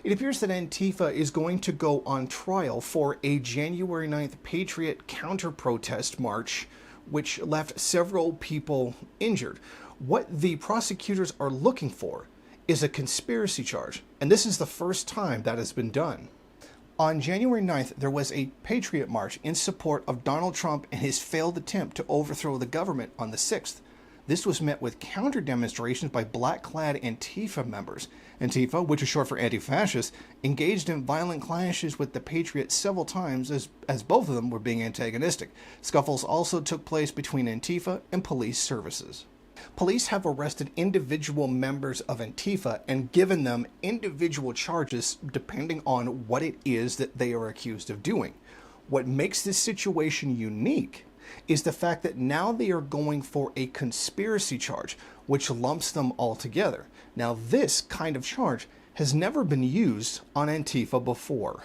It appears that Antifa is going to go on trial for a January 9th Patriot counter-protest march, which left several people injured. What the prosecutors are looking for is a conspiracy charge, and this is the first time that has been done. On January 9th, there was a Patriot March in support of Donald Trump and his failed attempt to overthrow the government on the 6th. This was met with counter-demonstrations by black-clad Antifa members. Antifa, which is short for anti-fascist, engaged in violent clashes with the Patriots several times as both of them were being antagonistic. Scuffles also took place between Antifa and police services. Police have arrested individual members of Antifa and given them individual charges depending on what it is that they are accused of doing. What makes this situation unique is the fact that now they are going for a conspiracy charge, which lumps them all together. Now, this kind of charge has never been used on Antifa before.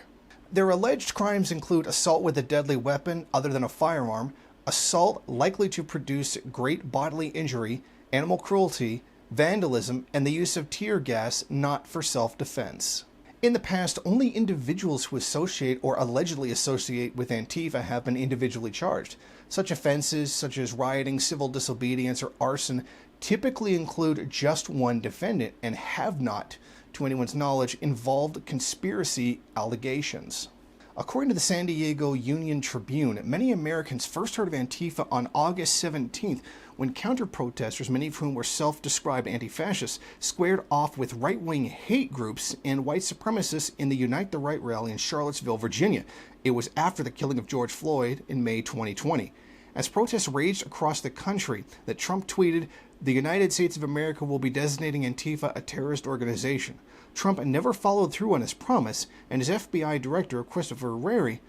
Their alleged crimes include assault with a deadly weapon other than a firearm, assault likely to produce great bodily injury, animal cruelty, vandalism, and the use of tear gas not for self-defense. In the past, only individuals who associate or allegedly associate with Antifa have been individually charged. Such offenses, such as rioting, civil disobedience, or arson, typically include just one defendant and have not, to anyone's knowledge, involved conspiracy allegations. According to the San Diego Union Tribune, many Americans first heard of Antifa on August 17th when counter-protesters, many of whom were self-described anti-fascists, squared off with right-wing hate groups and white supremacists in the Unite the Right rally in Charlottesville, Virginia. It was after the killing of George Floyd in May 2020. As protests raged across the country, that Trump tweeted, "The United States of America will be designating Antifa a terrorist organization." Trump never followed through on his promise, and his FBI director, Christopher Wray,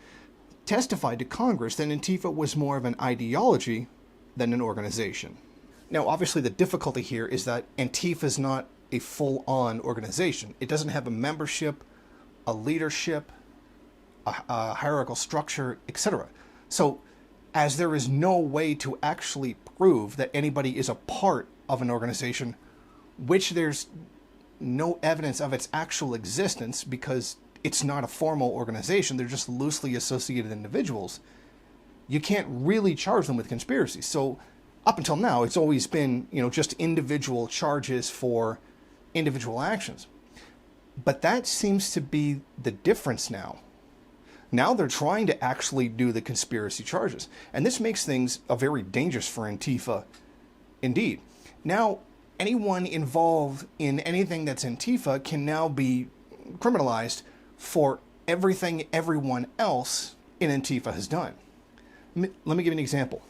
testified to Congress that Antifa was more of an ideology than an organization. Now, obviously, the difficulty here is that Antifa is not a full-on organization. It doesn't have a membership, a leadership, a hierarchical structure, etc. So, as there is no way to actually prove that anybody is a part of an organization, which there's no evidence of its actual existence because it's not a formal organization, they're just loosely associated individuals, you can't really charge them with conspiracy. So up until now, it's always been, just individual charges for individual actions. But that seems to be the difference now. Now they're trying to actually do the conspiracy charges. And this makes things very dangerous for Antifa indeed. Now, anyone involved in anything that's Antifa can now be criminalized for everything everyone else in Antifa has done. Let me give you an example.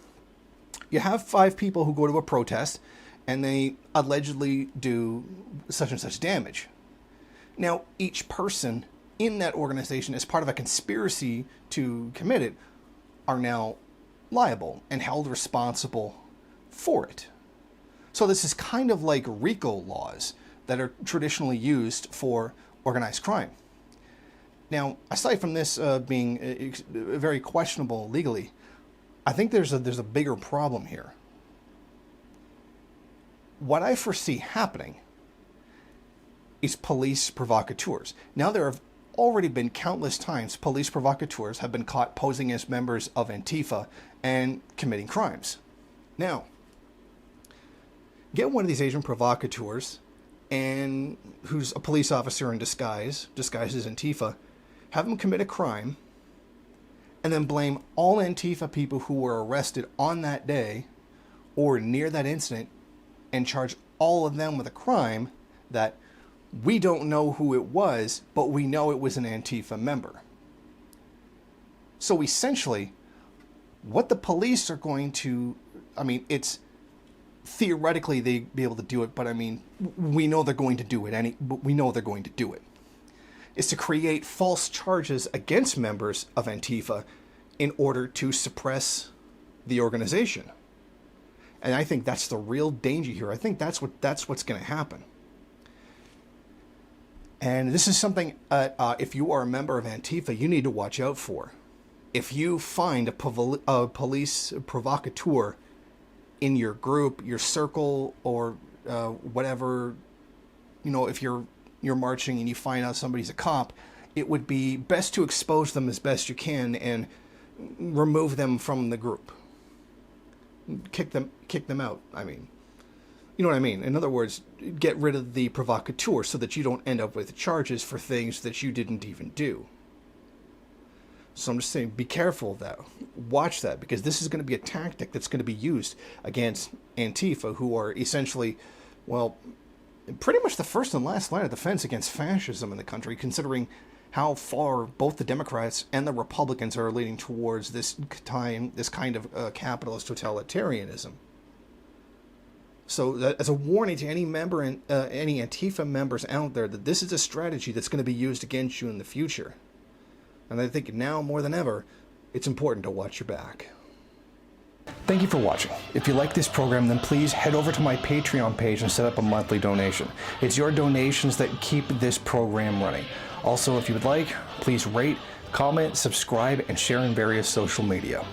You have 5 people who go to a protest and they allegedly do such and such damage. Now, each person in that organization, as part of a conspiracy to commit it, are now liable and held responsible for it. So this is kind of like RICO laws that are traditionally used for organized crime. Now, aside from this being very questionable legally, I think there's a bigger problem here. What I foresee happening is police provocateurs. Now, there have already been countless times police provocateurs have been caught posing as members of Antifa and committing crimes. Now, get one of these Asian provocateurs and who's a police officer in disguised as Antifa, have them commit a crime, and then blame all Antifa people who were arrested on that day or near that incident and charge all of them with a crime that we don't know who it was, but we know it was an Antifa member. So essentially, what the police are going to, it's theoretically they'd be able to do it, but we know they're going to do it. We know they're going to do it. Is to create false charges against members of Antifa in order to suppress the organization. And I think that's the real danger here. I think that's what's going to happen. And this is something, if you are a member of Antifa, you need to watch out for. If you find a police provocateur in your group, your circle, or whatever, if you're you're marching and you find out somebody's a cop, it would be best to expose them as best you can and remove them from the group. Kick them out, I mean. You know what I mean? In other words, get rid of the provocateur so that you don't end up with charges for things that you didn't even do. So I'm just saying, be careful of that. Watch that, because this is going to be a tactic that's going to be used against Antifa, who are essentially, well, pretty much the first and last line of defense against fascism in the country, considering how far both the Democrats and the Republicans are leaning towards this kind of capitalist totalitarianism. So as a warning to any member and any Antifa members out there, that this is a strategy that's going to be used against you in the future. And I think now more than ever, it's important to watch your back. Thank you for watching. If you like this program, then please head over to my Patreon page and set up a monthly donation. It's your donations that keep this program running. Also, if you would like, please rate, comment, subscribe, and share in various social media.